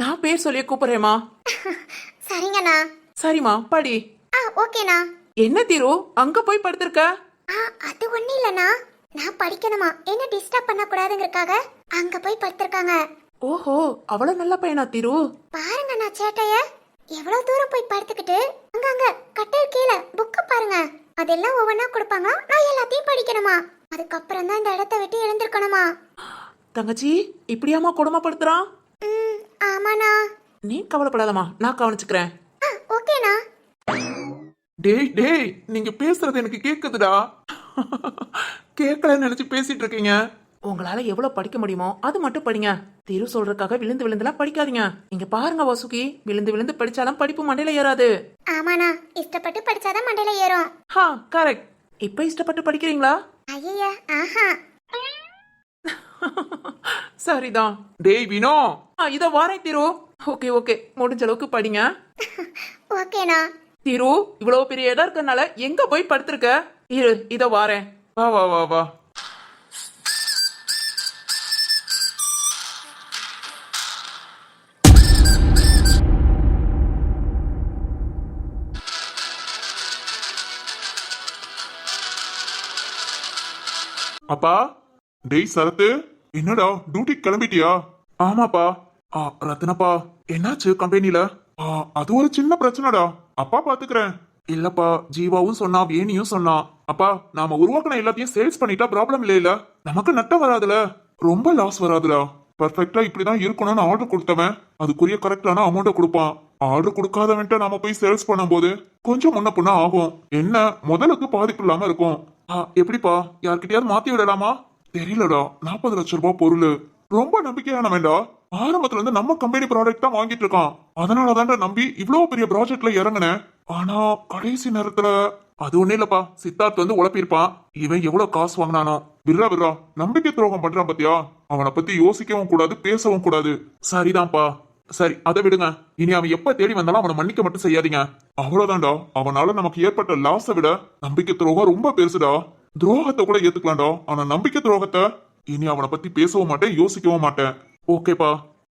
நான் பேர் சொல்லி கூப்பிடுறேம்மா. சரிங்கண்ணா. சரிம்மா, படி. ஓகேண்ணா. என்ன திரு, அங்க போய் படுத்திருக்க? அது ஒண்ணு இல்லண்ணா, நான் படிக்கணுமா, என்ன டிஸ்டர்ப் பண்ண கூடாதுங்கறக்காக அங்க போய் படுத்திருக்காங்க. ஓஹோ, அவ்வளவு நல்ல பையனா திரு? பாருங்கண்ணா சேட்டைய, எவ்வளவு தூரம் போய் படுத்துக்கிட்டு அங்க கட்டில் கீழே புக்கு பாருங்க. அதெல்லாம் ஒவ்வொன்னா கொடுப்பாங்க. நான் எல்லாத்தையும் படிக்கணுமா. அதுக்கப்புறம் தான் இந்த இடத்த விட்டு எழுந்திருக்கணுமா. தங்கச்சி, இப்படியாமா கொடுமைப்படுத்துறான்? ஆமாண்ணா. நீ கவலைப்படாதம்மா, நான் கவனிச்சுக்கிறேன். ஓகேண்ணா. டேய் டேய், நீங்க பேசுறது எனக்கு கேக்குதுடா. கேட்கலன்னு நினைச்சு பேசிட்டு இருக்கீங்க. உங்களால எவ்வளவு படிக்க முடியுமோ அது மட்டும் படிங்க. திரு சொல்றதுக்காக விழுந்து விழுந்துலாம் படிக்காதீங்க. இங்க பாருங்க வாசுகி, விழுந்து விழுந்து படிச்சாலும் படிப்பு மண்டையில ஏறாது. ஆமாண்ணா, இஷ்டப்பட்டு படிச்சாதான் மண்டையில ஏறும். கரெக்ட். இப்ப இஷ்டப்பட்டு படிக்கிறீங்களா? ஐயா, ஆஹா. சரிதான். டேய் வினோ. இத வாரேன் திரு. ஓகே ஓகே, முடிஞ்ச அளவுக்கு படிங்க. ஓகேண்ணா. திரு, இவ்வளவு பெரிய இடம் இருக்கனால எங்க போய் படுத்திருக்க? இரு, இத வாரேன். வா வா வா வா. அப்பா. டேய் சரத்து, என்னடா டியூட்டி கிளம்பிட்டியா? ஆமாப்பா. ரத்னப்பா, என்னாச்சு கம்பெனில? அது ஒரு சின்ன பிரச்சனைடா. அப்பா பாத்துக்கிறேன். இல்லப்பா, ஜீவாவும் சொன்னா, வேணியும் சொன்னா. அப்பா, நாம உருவாக்கின எல்லாத்தையும் சேல்ஸ் பண்ணிட்டா ப்ராப்ளம் இல்ல. நமக்கு நட்டம் வராதுல, ரொம்ப லாஸ் வராதுடா. பர்ஃபெக்டா இப்படிதான் இருக்கணும்னு ஆர்டர் கொடுத்தவன் அதுக்குரிய கரெக்டான அமௌண்ட்டை கொடுப்பான். ஆர்டர் கொடுக்காதவன்ட்ட நாம போய் சேல்ஸ் பண்ணும்போது கொஞ்சம் முன்ன பின்ன ஆகும். என்ன, முதலுக்கு பாதிப்பு இல்லாம இருக்கும். எப்படிப்பா, யார்கிட்டயாவது மாத்தி விடலாமா? தெரியலடா, 40 லட்சம் ரூபாய் பொருள். ரொம்ப நம்பிக்கையானவன்டா. ஆரம்பத்துல இருந்து நம்ம கம்பெனி ப்ராடக்ட் தான் வாங்கிட்டு இருக்கான். அதனாலதான்டா நம்பி இவ்வளவு பெரிய ப்ராஜெக்ட்ல இறங்கினேன். ஆனா கடைசி நேரத்துல அது ஒண்ணு இல்லப்பா, சித்தார்த் வந்து உழப்பிருப்பான். இவன் எவ்வளவு காசு வாங்கினானோ. விர்ரா நம்பிக்கை துரோகம் பண்றான் பாத்தியா? அவனை பத்தி யோசிக்கவும் கூடாது, பேசவும் கூடாது. சரிதான்ப்பா. சரி, அதை விடுங்க. இனி அவன் எப்ப தேடி வந்தாலும் அவனை மன்னிக்க மட்டும் செய்யாதீங்க. அவ்வளவுதான்டா. அவனால நமக்கு ஏற்பட்ட லாஸை விட நம்பிக்கை துரோகம் ரொம்ப பெருசுடா. துரோகத்தை கூட ஏத்துக்கலாம்டா, ஆனா நம்பிக்கை துரோகத்தை இனி அவனை பத்தி பேசவும் மாட்டேன், யோசிக்கவும் மாட்டேன். ஓகேப்பா.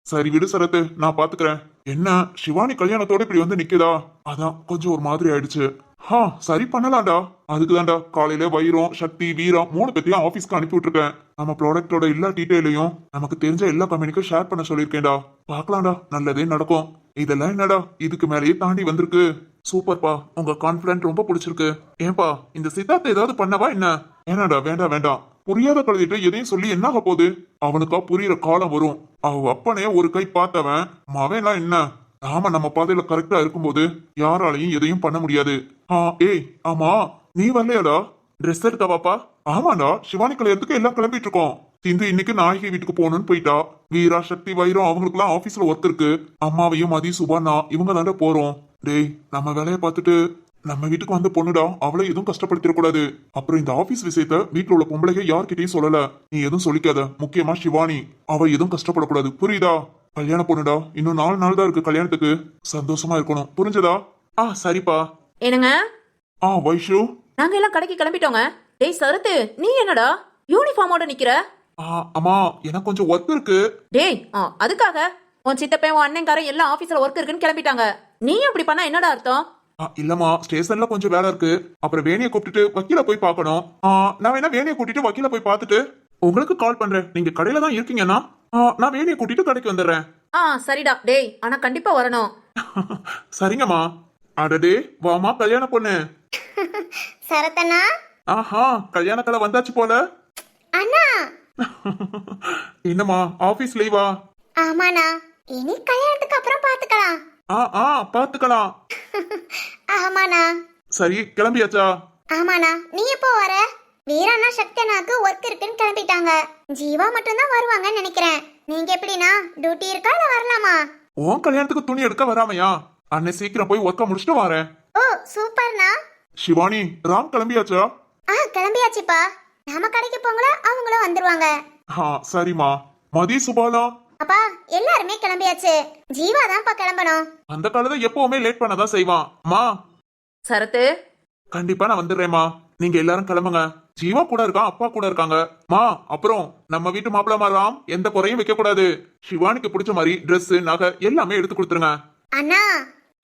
சரி விடு சரத்து, நான் பாத்துக்கிறேன். என்ன, சிவானி கல்யாணத்தோட இப்படி வந்து நிக்குதா? அதான் கொஞ்சம் ஒரு மாதிரி ஆயிடுச்சு. சரி பண்ணலாம்டா. அதுக்குதான்டா காலையில வைரம், சக்தி, வீரம் 3 பேத்தையும் ஆபீஸ்க்கு அனுப்பி விட்டுருக்கேன். நம்ம ப்ராடக்டோட எல்லா டீடைலையும் நமக்கு தெரிஞ்ச எல்லா கம்பெனிக்கும் ஷேர் பண்ண சொல்லியிருக்கேன்டா. பார்க்கலாம்டா, நல்லதே நடக்கும். இதெல்லாம் என்னடா இதுக்கு மேலேயே தாண்டி வந்திருக்கு. சூப்பர்ப்பா, உங்க கான்பிடன்ட் ரொம்ப பிடிச்சிருக்கு. ஏன்பா இந்த சித்தார்த்த ஏதாவது பண்ணவா என்ன? ஏனாடா, வேண்டாம் வேண்டாம். புரியாத கழுதிட்டு எதையும் சொல்லி என்ன ஆக போகுது? அவனுக்கா புரியுற காலம் வரும். அவ அப்பனே ஒரு கை பார்த்தவன், மவன்லாம் என்ன? நாம நம்ம பாதையில கரெக்டா இருக்கும்போது யாராலையும் எதையும் பண்ண முடியாது. ஏய் ஆமா, நீ வரலையாடா? ட்ரெஸ் எடுக்கவாப்பா? ஆமாடா, சிவானி கல்யாணத்துக்கு எல்லாம் கிளம்பிட்டு இருக்கோம். சிந்து இன்னைக்கு நாயகி வீட்டுக்கு போகணும்னு போயிட்டா. வீரா, சக்தி, வைரம் அவங்களுக்கு எல்லாம் ஆபீஸ்ல ஒர்க் இருக்கு. அம்மாவையும் மதி, சுபானா இவங்க தானே போறோம். டேய், நம்ம வேலையை பார்த்துட்டு நம்ம வீட்டுக்கு வந்த பொண்ணுடா, அவளை எதுவும் கஷ்டப்படுத்திடக்கூடாது. அப்புறம் இந்த ஆபீஸ் விஷயத்த வீட்டுல உள்ள பொம்பளைங்க யார்கிட்டயும் சொல்லல. நீ எதுவும் சொல்லிக்காத, முக்கியமா சிவானி. அவ எதுவும் கஷ்டப்படக்கூடாது, புரியுதா? கல்யாண பொண்ணுடா, இன்னும் 4 நாள் தான் இருக்கு கல்யாணத்துக்கு. சந்தோஷமா இருக்கணும், புரிஞ்சதா? சரிப்பா. என்னங்க, வைஷு. நாங்க எல்லாம் கடைக்கு கிளம்பிட்டோங்க. டேய் சரத்து, நீ என்னடா யூனிஃபார்மோட நிக்கிற? அம்மா, எனக்கு கொஞ்சம் ஒர்க் இருக்கு. டேய், அதுக்காக உன் சித்தப்பன் உன் அண்ணன்காரன் எல்லாம் ஆபீஸ்ல ஒர்க் இருக்குன்னு கிளம்பிட்டாங்க. நீ அப்படி பண்ணா என்னடா அர்த்தம்? இல்லம்மா, ஸ்டேஷன்ல கொஞ்சம் வேலை இருக்கு. அப்புறம் வேணியை கூப்பிட்டுட்டு வக்கீல போய் பார்க்கணும். நான் வேணா வேணியை கூட்டிட்டு வக்கீல போய் பார்த்துட்டு உங்களுக்கு கால் பண்றேன். நீங்க கடையில தான் இருக்கீங்கன்னா நான் வேணியை கூட்டிட்டு கடைக்கு வந்துடுறேன். சரிடா. டேய், ஆனா கண்டிப்பா வரணும். சரிங்கம்மா. அடடே, வாமா கல்யாண பொண்ணு. சரத்தண்ணா. கல்யாண கலை வந்தாச்சு போல. அண்ணா. என்னம்மா, ஆபீஸ் லீவா? ஆமாண்ணா, இனி கல்யாணத்துக்கு அப்புறம் பாத்துக்கலாம். பாத்துக்கலாம். ஆமாண்ணா. சரி, கிளம்பியாச்சா? ஆமாண்ணா, நீ எப்போ வர? வீராண்ணா சக்தியண்ணாக்கு ஒர்க் இருக்குன்னு கிளம்பிட்டாங்க. ஜீவா மட்டும் தான் வருவாங்கன்னு நினைக்கிறேன். நீங்க எப்படினா டியூட்டி இருக்கா இல்ல வரலாமா? உன் கல்யாணத்துக்கு துணி எடுக்க வராமையா? அன்னை சீக்கிரம் போய் ஒர்க்க முடிச்சுட்டு வரேன். ஓ சூப்பர்ண்ணா. சிவானி, ராம் கிளம்பியாச்சா? கிளம்பியாச்சுப்பா. நாம கடைக்கு போங்களா, அவங்களும் வந்துருவாங்க. சரிம்மா. மதி, சுபாலா? அப்பா எல்லாருமே கிளம்பியாச்சு. ஜீவா தான்ப்பா கிளம்பணும். அந்த காலத்துல எப்பவுமே லேட் பண்ணதான் செய்வான். மா. சரத்து, கண்டிப்பா நான் வந்துடுறேம்மா. நீங்க எல்லாரும் கிளம்புங்க. ஜீவா கூட இருக்கான், அப்பா கூட இருக்காங்க. மா, அப்புறம் நம்ம வீட்டு மாப்பிள்ள ராம் எந்த குறையும் வைக்க கூடாது. சிவானிக்கு பிடிச்ச மாதிரி Dress, நகை எல்லாமே எடுத்து கொடுத்துருங்க. அண்ணா.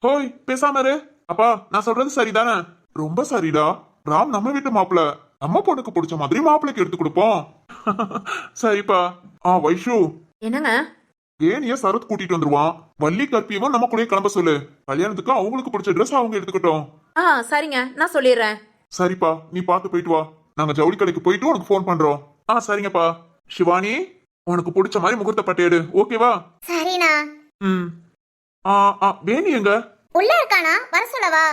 ஹோய், பேசாம இரு. அப்பா, நான் சொல்றது சரிதானே? ரொம்ப சரிடா. ராம் நம்ம வீட்டு மாப்பிள்ள. நம்ம பொண்ணுக்கு பிடிச்ச மாதிரி மாப்பிள்ளைக்கு எடுத்து கொடுப்போம். சரிப்பா. வைஷு. என்னங்க? வேணிய சரத் கூட்டிட்டு வந்துருவான். வள்ளி, கற்பியவும் நம்ம கூட கிளம்ப சொல்லு. கல்யாணத்துக்கு அவங்களுக்கு பிடிச்ச Dress அவங்க எடுத்துக்கிட்டோம். சரிங்க, நான் சொல்லிடுறேன். சரிப்பா, நீ பார்த்து போயிட்டு வா. நாங்க ஜவுளி கடைக்கு போயிட்டு உனக்கு ஃபோன் பண்றோம். சரிங்கப்பா. சிவானி, உனக்கு பிடிச்ச மாதிரி முகூர்த்த பட்டு எடு, ஓகேவா? சரிண்ணா. வேணி எங்க? உள்ள இருக்கானா? வர சொல்லவா?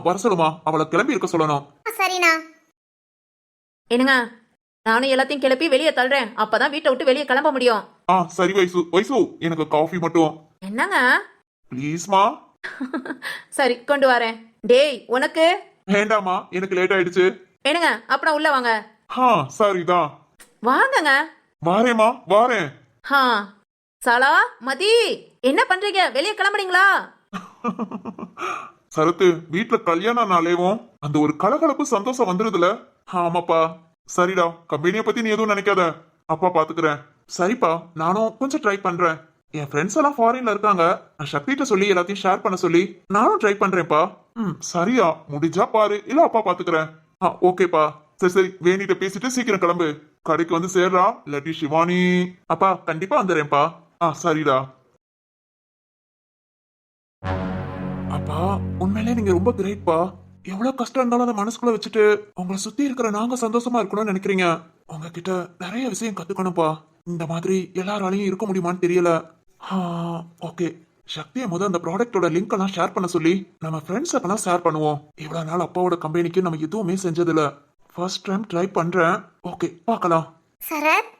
வர சொல்லுமா, அவளை கிளம்பி இருக்க சொல்லணும். சரிண்ணா. என்னங்க, நானும் எல்லாத்தையும் கிளப்பி வெளியே தள்ளுறேன். அப்பதான் வீட்டை விட்டு வெளியே கிளம்ப முடியும். சரி வைசு. வைசு, எனக்கு காஃபி மட்டும். என்னங்க? ப்ளீஸ்மா. சரி, கொண்டு வரேன். டேய், உனக்கு? வேண்டாமா, எனக்கு லேட் ஆயிடுச்சு. என்னங்க, அப்புறம் உள்ள வாங்க. சரிதான். வாங்கங்க. வாரேமா, வாரேன். சாலா, மதி, என்ன பண்றீங்க? வெளியே கிளம்புறீங்களா? சரத்து, வீட்டுல கல்யாணம் நாளேவும் அந்த ஒரு கலகலப்பு சந்தோஷம் வந்துருதுல. ஆமாப்பா. சரிடா, கம்பெனியை பத்தி நீ எதுவும் நினைக்காத, அப்பா பாத்துக்கிறேன். சரிப்பா, நானும் கொஞ்சம் ட்ரை பண்றேன். என் ஃப்ரெண்ட்ஸ் எல்லாம் ஃபாரின்ல இருக்காங்க. நான் சக்திட்ட சொல்லி எல்லாத்தையும் ஷேர் பண்ண சொல்லி நானும் ட்ரை பண்றேன்ப்பா. சரியா, முடிஞ்சா பாரு, இல்ல அப்பா பாத்துக்கிறேன். ஓகேப்பா. சரி, வேணிட்ட பேசிட்டு சீக்கிரம் கிளம்பு. கடைக்கு வந்து சேர்றா, இல்லாட்டி சிவானி. அப்பா கண்டிப்பா வந்துடுறேன்ப்பா. சரிடா. அப்பா, உண்மையிலே நீங்க ரொம்ப கிரேட்பா. எவ்வளவு கஷ்டம் இருந்தாலும் அதை மனசுக்குள்ள வச்சுட்டு உங்களை சுத்தி இருக்கிற நாங்க சந்தோஷமா இருக்கணும்னு நினைக்கிறீங்க. உங்ககிட்ட நிறைய விஷயம் கத்துக்கணும்ப்பா. இந்த மாதிரி எல்லாராலையும் இருக்க முடியுமான்னு தெரியல. ஓகே, சக்தியை அந்த ப்ராடக்டோட லிங்க் எல்லாம் ஷேர் பண்ண சொல்லி நம்ம ஃப்ரெண்ட்ஸ் எல்லாம் ஷேர் பண்ணுவோம். இவ்வளவு நாள் அப்பாவோட கம்பெனிக்கு நம்ம எதுவுமே செஞ்சதில்ல. ஃபர்ஸ்ட் டைம் ட்ரை பண்றேன். ஓகே, பார்க்கலாம். சரத்.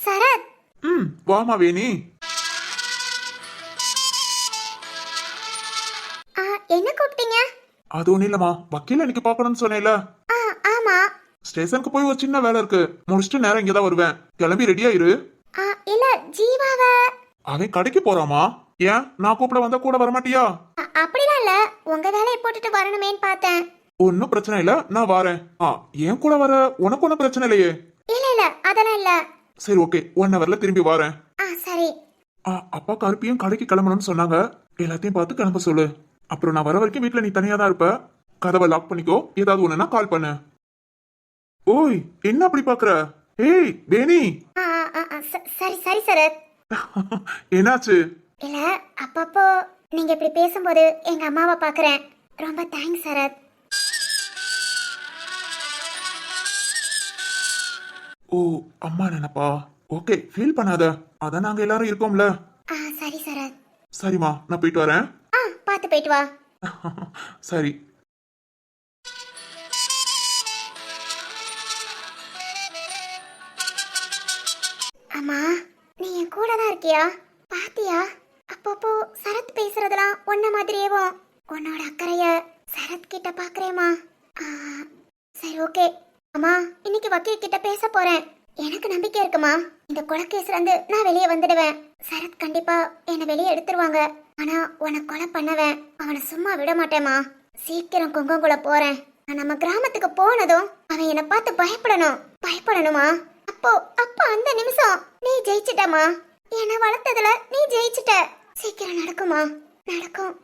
சரத். வாமா வேணி. என்ன கூப்பிட்டீங்க? அது ஒண்ணு இல்லம்மா, வக்கீல இன்னைக்கு பாக்கணும்னு சொன்னேன்ல. ஆமா. ஸ்டேஷனுக்கு போய் ஒரு சின்ன வேலை இருக்கு, முடிச்சுட்டு நேரம் இங்கதான் வருவேன். கிளம்பி ரெடியா இரு. இல்ல, ஜீவாவ அவன் கடைக்கு போறாமா. ஏன், நான் கூப்பிட வந்தா கூட வரமாட்டியா? அப்படிலாம் இல்ல, உங்க வேலையை போட்டுட்டு வரணுமேன்னு பார்த்தேன். ஒன்னும் பிரச்சனை இல்ல, நான் வரேன். ஏன் கூட வர உனக்கு ஒன்னும் பிரச்சனை இல்லையே. இல்ல அதெல்லாம் இல்ல. சரி, ஓகே, 1 ஹவர்ல திரும்பி வரேன். சரி. அப்பா கருப்பியும் கடைக்கு கிளம்பணும்னு சொன்னாங்க. எல்லாத்தையும் பார்த்து கிளம்ப சொல்லு. அப்புறம் நான் வர வரைக்கும் வீட்ல நீ தனியா தான் இருப்ப. கதவை லாக் பண்ணிக்கோ. ஏதாவது ஒண்ணுனா கால் பண்ணு. ஓய், என்ன அப்படி பாக்குற? ஏய் வேணி, சரி சரி சரத். என்னாச்சு? இல்ல, அப்பப்போ நீங்க இப்படி பேசும்போது எங்க அம்மாவை பாக்குறேன். ரொம்ப தேங்க்ஸ் சரத். ஓ, அம்மா நினைப்பா. ஓகே, ஃபீல் பண்ணாத. அதான் நாங்க எல்லாரும் இருக்கோம்ல. சரி சரத். சரிம்மா, நான் போயிட்டு வரேன். பார்த்து போயிட்டு வா. சரி. அம்மா, நீ என் கூட தான் இருக்கியா? பாத்தியா, அப்பப்போ சரத் பேசுறதெல்லாம் உன்ன மாதிரியேவும் உன்னோட அக்கறைய சரத் கிட்ட பாக்குறேம்மா. சரி ஓகே அம்மா, இன்னைக்கு வக்கீல் கிட்ட பேச போறேன். எனக்கு நம்பிக்கை இருக்குமா, இந்த கொலைகேஸ்ல இருந்து நான் வெளியே வந்துடுவேன். சரத் கண்டிப்பா என்ன வெளியே எடுத்துருவாங்க. ஆனா உன்னை கொலை பண்ணவன் அவனை சும்மா விட மாட்டேமா. சீக்கிரம் கொங்கங்குள்ள போறேன். நான் நம்ம கிராமத்துக்கு போனதும் அவன் என்னை பார்த்து பயப்படணுமா? அப்போ அந்த நிமிஷம் நீ ஜெயிச்சிட்டமா. என்ன வளர்த்ததுல நீ ஜெயிச்சிட்ட. சீக்கிரம் நடக்குமா? நடக்கும்.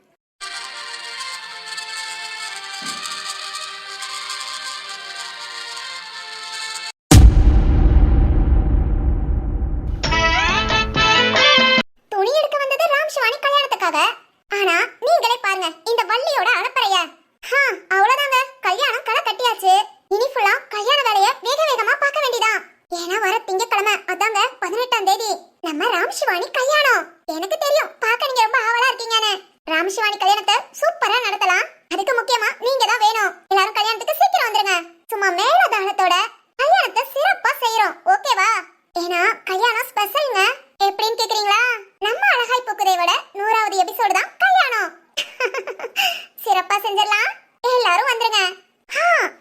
துணி எடுக்க வந்தது ராம்சிவாணி கல்யாணத்துக்காக. ஆனா நீங்களே பாருங்க இந்த வள்ளியோட அலப்பறைய. அவ்வளவுதாங்க, கல்யாணம் களை கட்டியாச்சு. இனி ஃபுல்லா கல்யாண வேலைய வேக வேகமா பார்க்க வேண்டியதான். ஏன்னா வர திங்கக்கிழமை, அதாங்க 18ஆம் தேதி நம்ம ராம்சிவாணி கல்யாணம். எனக்கு தெரியும் பார்க்க நீங்க ரொம்ப ஆவலா இருக்கீங்கன்னு. ராம்சிவாணி கல்யாணத்தை சூப்பரா நடத்தலாம். அதுக்கு முக்கியமா நீங்க தான் வேணும். எல்லாரும் கல்யாணத்துக்கு சீக்கிரம் வந்துருங்க. சும்மா மேலதாளத்தோட கல்யாணத்தை சிறப்பா செய்யறோம், ஓகேவா? ஏன்னா கல்யாணம் ஸ்பெஷல்ங்க. எப்படின்னு கேக்குறீங்களா? நம்ம அழகாய் பூக்குதையோட 100வது எபிசோடு தான் கல்யாணம். சிறப்பா செஞ்சிடலாம், எல்லாரும் வந்துருங்க.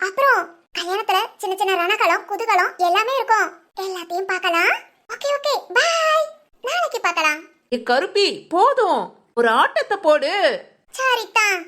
அப்புறம் கல்யாணத்துல சின்ன சின்ன ரணகளம் குதூகலம் எல்லாமே இருக்கும். எல்லாத்தையும் பார்க்கலாம். Okay okay, bye. நாளைக்கு பார்க்கலாம். கருப்பி போதும், ஒரு ஆட்டத்தை போடு. சரிதான்.